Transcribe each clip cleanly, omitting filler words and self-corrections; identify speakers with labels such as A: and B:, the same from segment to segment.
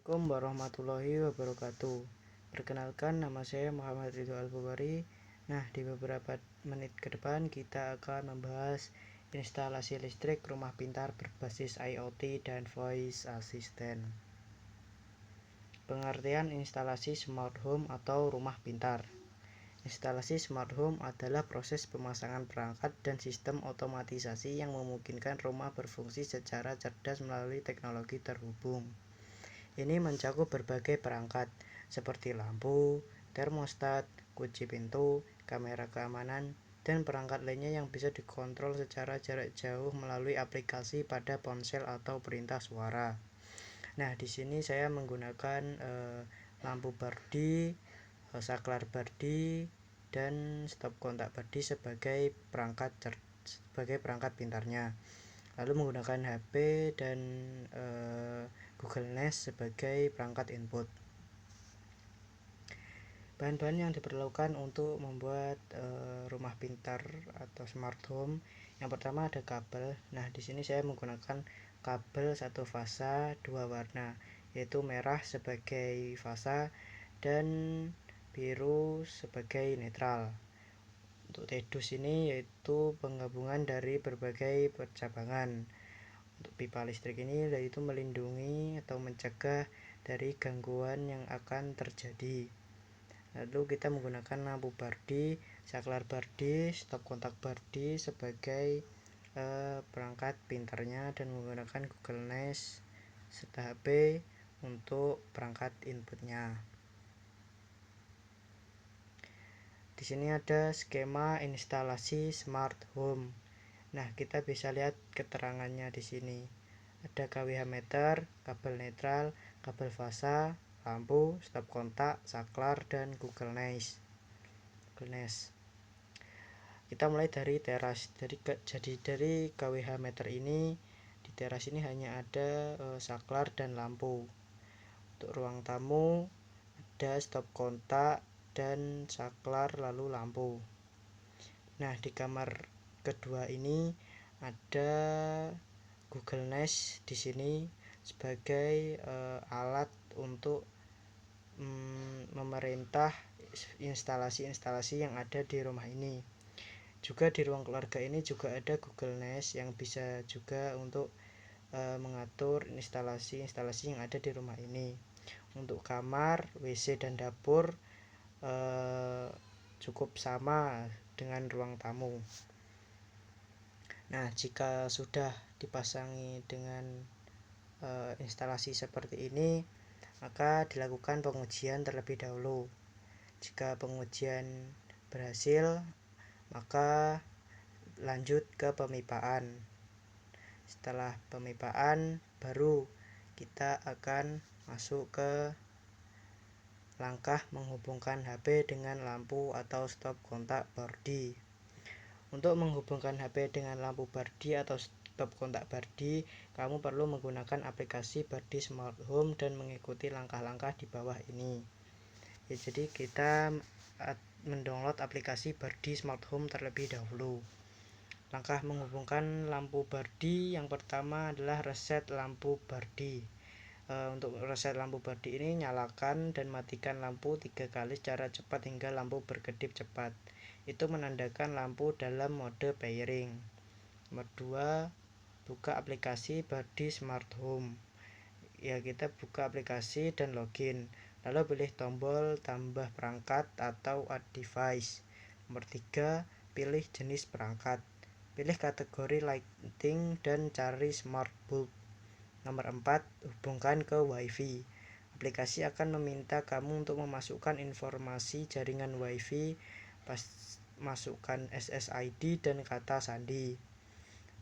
A: Assalamualaikum warahmatullahi wabarakatuh. Perkenalkan, nama saya Muhammad Ridho Al-Bukhari. Nah, di beberapa menit ke depan kita akan membahas instalasi listrik rumah pintar berbasis IoT dan voice assistant. Pengertian instalasi smart home atau rumah pintar. Instalasi smart home adalah proses pemasangan perangkat dan sistem otomatisasi yang memungkinkan rumah berfungsi secara cerdas melalui teknologi terhubung. Ini mencakup berbagai perangkat seperti lampu, termostat, kunci pintu, kamera keamanan, dan perangkat lainnya yang bisa dikontrol secara jarak jauh melalui aplikasi pada ponsel atau perintah suara. Nah, di sini saya menggunakan lampu bardi, saklar bardi, dan stop kontak bardi sebagai perangkat pintarnya. Lalu menggunakan HP dan Google Nest sebagai perangkat input. Bahan-bahan yang diperlukan untuk membuat rumah pintar atau smart home. Yang pertama ada kabel. Nah, di sini saya menggunakan kabel satu fasa dua warna, yaitu merah sebagai fasa dan biru sebagai netral. Untuk TEDUS ini yaitu penggabungan dari berbagai percabangan. Untuk pipa listrik ini yaitu melindungi atau mencegah dari gangguan yang akan terjadi. Lalu kita menggunakan lampu bardi, saklar bardi, stop kontak bardi sebagai perangkat pintarnya dan menggunakan Google Nest serta HP untuk perangkat inputnya. Di sini ada skema instalasi smart home. Nah, kita bisa lihat keterangannya di sini. Ada KWH meter, kabel netral, kabel fasa, lampu, stop kontak, saklar, dan Google Nest. Kita mulai dari teras. Jadi dari KWH meter ini, di teras ini hanya ada saklar dan lampu. Untuk ruang tamu ada stop kontak dan saklar lalu lampu. Nah, di kamar kedua ini ada Google Nest di sini sebagai alat untuk memerintah instalasi-instalasi yang ada di rumah ini. Juga di ruang keluarga ini juga ada Google Nest yang bisa juga untuk mengatur instalasi-instalasi yang ada di rumah ini. Untuk kamar, WC dan dapur cukup sama dengan ruang tamu. Nah, jika sudah dipasangi dengan instalasi seperti ini, maka dilakukan pengujian terlebih dahulu. Jika pengujian berhasil, maka lanjut ke pemipaan. Setelah pemipaan, baru kita akan masuk ke langkah menghubungkan HP dengan lampu atau stop kontak bardi. Untuk menghubungkan HP dengan lampu bardi atau stop kontak bardi, kamu perlu menggunakan aplikasi Bardi Smart Home dan mengikuti langkah-langkah di bawah ini. Ya, jadi kita mendownload aplikasi Bardi Smart Home terlebih dahulu. Langkah menghubungkan lampu bardi yang pertama adalah reset lampu bardi. Untuk reset lampu bardi ini, nyalakan dan matikan lampu 3 kali secara cepat hingga lampu berkedip cepat. Itu menandakan lampu dalam mode pairing. Nomor 2, buka aplikasi Bardi Smart Home. Ya, kita buka aplikasi dan login. Lalu pilih tombol tambah perangkat atau add device. Nomor 3, pilih jenis perangkat. Pilih kategori lighting dan cari smart bulb. Nomor 4, hubungkan ke WiFi. Aplikasi akan meminta kamu untuk memasukkan informasi jaringan WiFi, masukkan SSID dan kata sandi.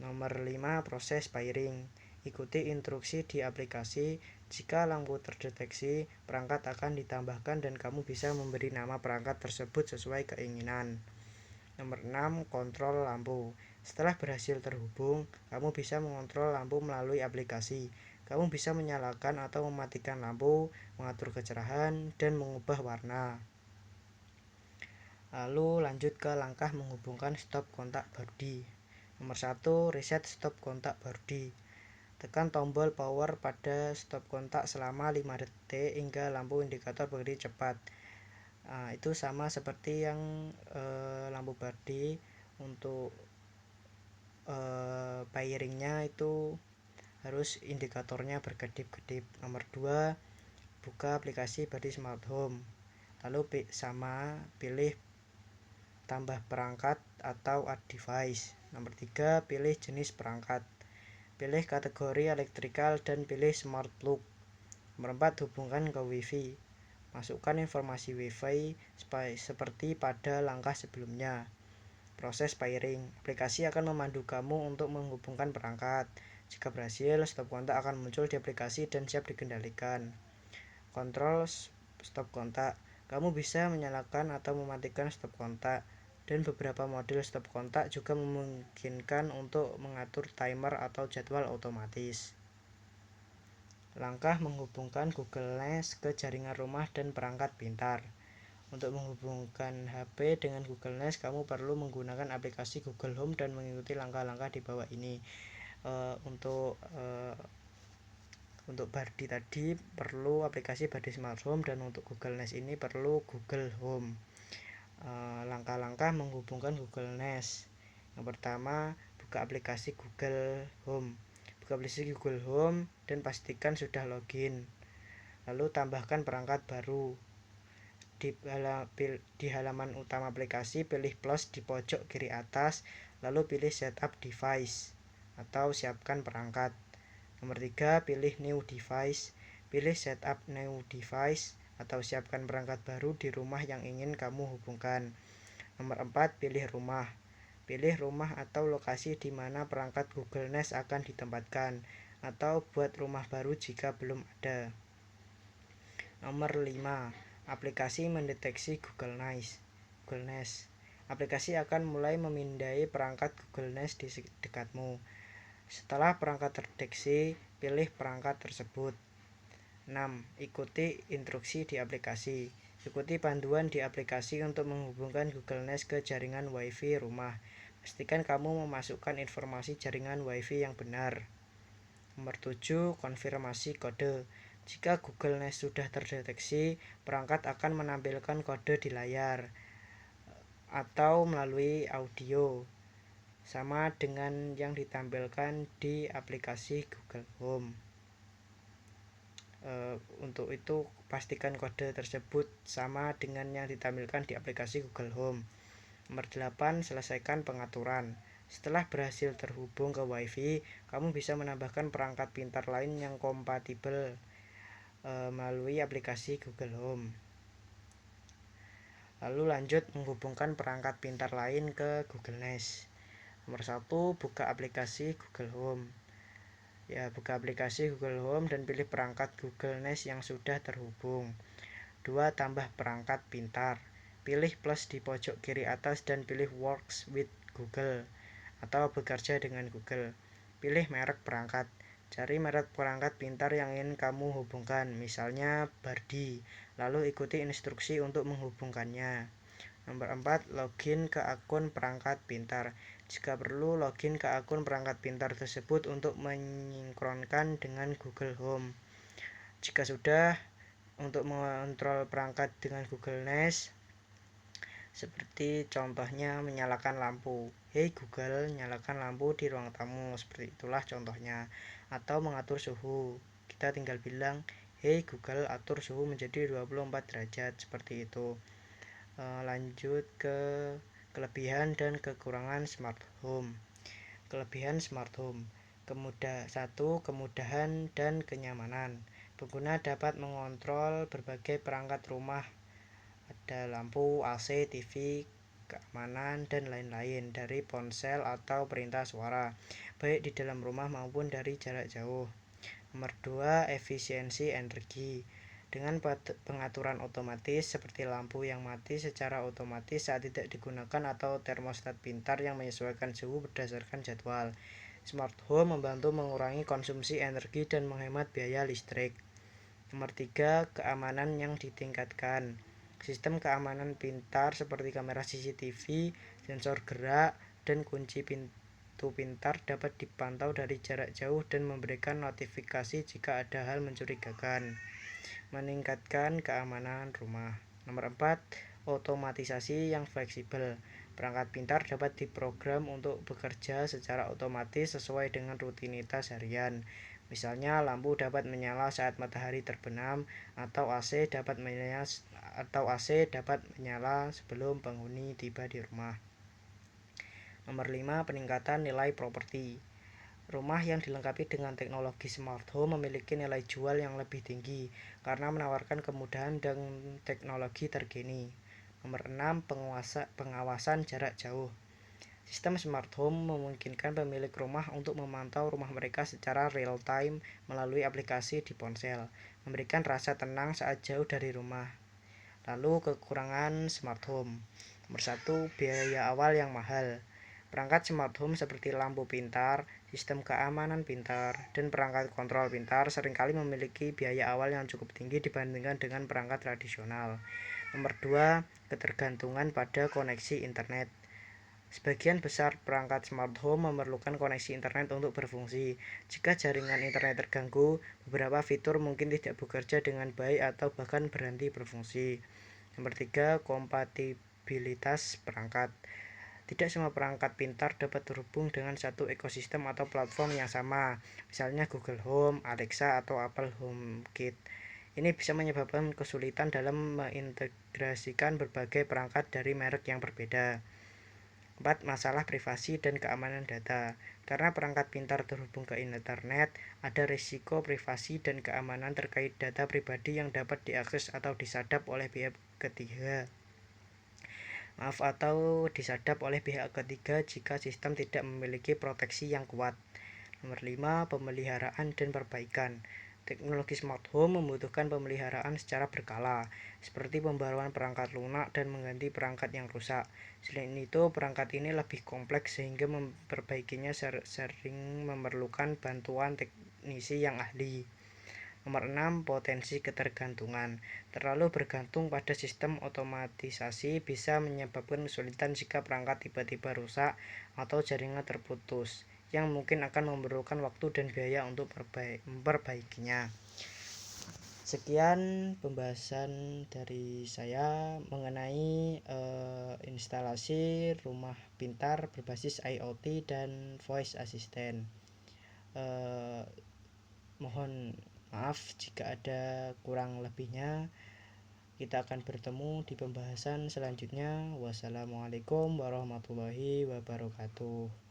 A: Nomor 5, proses pairing. Ikuti instruksi di aplikasi. Jika lampu terdeteksi, perangkat akan ditambahkan dan kamu bisa memberi nama perangkat tersebut sesuai keinginan. Nomor 6, kontrol lampu. Setelah berhasil terhubung, kamu bisa mengontrol lampu melalui aplikasi. Kamu bisa menyalakan atau mematikan lampu, mengatur kecerahan, dan mengubah warna. Lalu lanjut ke langkah menghubungkan stop kontak bardi. Nomor 1, reset stop kontak bardi. Tekan tombol power pada stop kontak selama 5 detik hingga lampu indikator berdiri cepat. Itu sama seperti yang lampu Bardi. Untuk pairingnya itu harus indikatornya berkedip-kedip. Nomor 2, buka aplikasi Bardi Smart Home, lalu pilih tambah perangkat atau add device. Nomor 3, pilih jenis perangkat, pilih kategori elektrikal dan pilih smart plug. Nomor 4, hubungkan ke WiFi. Masukkan informasi WiFi seperti pada langkah sebelumnya. Proses pairing. Aplikasi akan memandu kamu untuk menghubungkan perangkat. Jika berhasil, stop kontak akan muncul di aplikasi dan siap dikendalikan. Kontrol stop kontak. Kamu bisa menyalakan atau mematikan stop kontak, dan beberapa model stop kontak juga memungkinkan untuk mengatur timer atau jadwal otomatis. Langkah menghubungkan Google Nest ke jaringan rumah dan perangkat pintar. Untuk menghubungkan HP dengan Google Nest, kamu perlu menggunakan aplikasi Google Home dan mengikuti langkah-langkah di bawah ini. Untuk Bardi tadi perlu aplikasi Bardi Smart Home, dan untuk Google Nest ini perlu Google Home. Langkah-langkah menghubungkan Google Nest. Yang pertama, buka aplikasi Google Home. Buka aplikasi Google Home dan pastikan sudah login. Lalu tambahkan perangkat baru. Di halaman utama aplikasi, pilih plus di pojok kiri atas, lalu pilih setup device atau siapkan perangkat. Nomor 3, pilih new device. Pilih setup new device atau siapkan perangkat baru di rumah yang ingin kamu hubungkan. Nomor 4, pilih rumah. Pilih rumah atau lokasi di mana perangkat Google Nest akan ditempatkan, atau buat rumah baru jika belum ada. Nomor 5, aplikasi mendeteksi Google Nest. Aplikasi akan mulai memindai perangkat Google Nest di dekatmu. Setelah perangkat terdeteksi, pilih perangkat tersebut. 6, ikuti instruksi di aplikasi. Ikuti panduan di aplikasi untuk menghubungkan Google Nest ke jaringan WiFi rumah. Pastikan kamu memasukkan informasi jaringan WiFi yang benar. Nomor 7, konfirmasi kode. Jika Google Nest sudah terdeteksi, perangkat akan menampilkan kode di layar atau melalui audio, sama dengan yang ditampilkan di aplikasi Google Home. Untuk itu, pastikan kode tersebut sama dengan yang ditampilkan di aplikasi Google Home. Nomor 8, selesaikan pengaturan. Setelah berhasil terhubung ke WiFi, kamu bisa menambahkan perangkat pintar lain yang kompatibel melalui aplikasi Google Home. Lalu lanjut menghubungkan perangkat pintar lain ke Google Nest. Nomor 1, buka aplikasi Google Home. Buka aplikasi Google Home dan pilih perangkat Google Nest yang sudah terhubung. 2, tambah perangkat pintar. Pilih plus di pojok kiri atas dan pilih Works with Google atau bekerja dengan Google. Pilih merek perangkat. Cari merek perangkat pintar yang ingin kamu hubungkan, misalnya Bardi. Lalu ikuti instruksi untuk menghubungkannya. Nomor 4, login ke akun perangkat pintar. Jika perlu, login ke akun perangkat pintar tersebut untuk menyinkronkan dengan Google Home. Jika sudah, untuk mengontrol perangkat dengan Google Nest, seperti contohnya menyalakan lampu. Hey Google, nyalakan lampu di ruang tamu. Seperti itulah contohnya. Atau mengatur suhu. Kita tinggal bilang, hey Google, atur suhu menjadi 24 derajat. Seperti itu. Lanjut ke kelebihan dan kekurangan smart home. Kelebihan smart home. 1, kemudahan dan kenyamanan. Pengguna dapat mengontrol berbagai perangkat rumah, ada lampu, AC, TV, keamanan, dan lain-lain dari ponsel atau perintah suara, baik di dalam rumah maupun dari jarak jauh. Nomor 2, efisiensi energi. Dengan pengaturan otomatis seperti lampu yang mati secara otomatis saat tidak digunakan atau termostat pintar yang menyesuaikan suhu berdasarkan jadwal. Smart home membantu mengurangi konsumsi energi dan menghemat biaya listrik. Nomor 3, keamanan yang ditingkatkan. Sistem keamanan pintar seperti kamera CCTV, sensor gerak, dan kunci pintu pintu pintar dapat dipantau dari jarak jauh dan memberikan notifikasi jika ada hal mencurigakan. Meningkatkan keamanan rumah. Nomor 4, otomatisasi yang fleksibel. Perangkat pintar dapat diprogram untuk bekerja secara otomatis sesuai dengan rutinitas harian. Misalnya, lampu dapat menyala saat matahari terbenam atau AC dapat menyala sebelum penghuni tiba di rumah. Nomor 5, peningkatan nilai properti. Rumah yang dilengkapi dengan teknologi smart home memiliki nilai jual yang lebih tinggi karena menawarkan kemudahan dan teknologi terkini. Nomor 6, pengawasan jarak jauh. Sistem smart home memungkinkan pemilik rumah untuk memantau rumah mereka secara real time melalui aplikasi di ponsel, memberikan rasa tenang saat jauh dari rumah. Lalu kekurangan smart home. Nomor 1, biaya awal yang mahal. Perangkat smart home seperti lampu pintar, sistem keamanan pintar, dan perangkat kontrol pintar seringkali memiliki biaya awal yang cukup tinggi dibandingkan dengan perangkat tradisional. Nomor 2, ketergantungan pada koneksi internet. Sebagian besar perangkat smart home memerlukan koneksi internet untuk berfungsi. Jika jaringan internet terganggu, beberapa fitur mungkin tidak bekerja dengan baik atau bahkan berhenti berfungsi. Nomor 3, kompatibilitas perangkat. Tidak semua perangkat pintar dapat terhubung dengan satu ekosistem atau platform yang sama, misalnya Google Home, Alexa, atau Apple HomeKit. Ini bisa menyebabkan kesulitan dalam mengintegrasikan berbagai perangkat dari merek yang berbeda. 4, masalah privasi dan keamanan data. Karena perangkat pintar terhubung ke internet, ada risiko privasi dan keamanan terkait data pribadi yang dapat diakses atau disadap oleh pihak ketiga. Disadap oleh pihak ketiga jika sistem tidak memiliki proteksi yang kuat. Nomor 5, pemeliharaan dan perbaikan. Teknologi smart home membutuhkan pemeliharaan secara berkala, seperti pembaruan perangkat lunak dan mengganti perangkat yang rusak. Selain itu, perangkat ini lebih kompleks sehingga memperbaikinya sering memerlukan bantuan teknisi yang ahli. Nomor 6, potensi ketergantungan. Terlalu bergantung pada sistem otomatisasi bisa menyebabkan kesulitan jika perangkat tiba-tiba rusak atau jaringan terputus, yang mungkin akan memerlukan waktu dan biaya untuk memperbaikinya. Sekian pembahasan dari saya mengenai instalasi rumah pintar berbasis IoT dan voice assistant. Mohon maaf jika ada kurang lebihnya. Kita akan bertemu di pembahasan selanjutnya. Wassalamualaikum warahmatullahi wabarakatuh.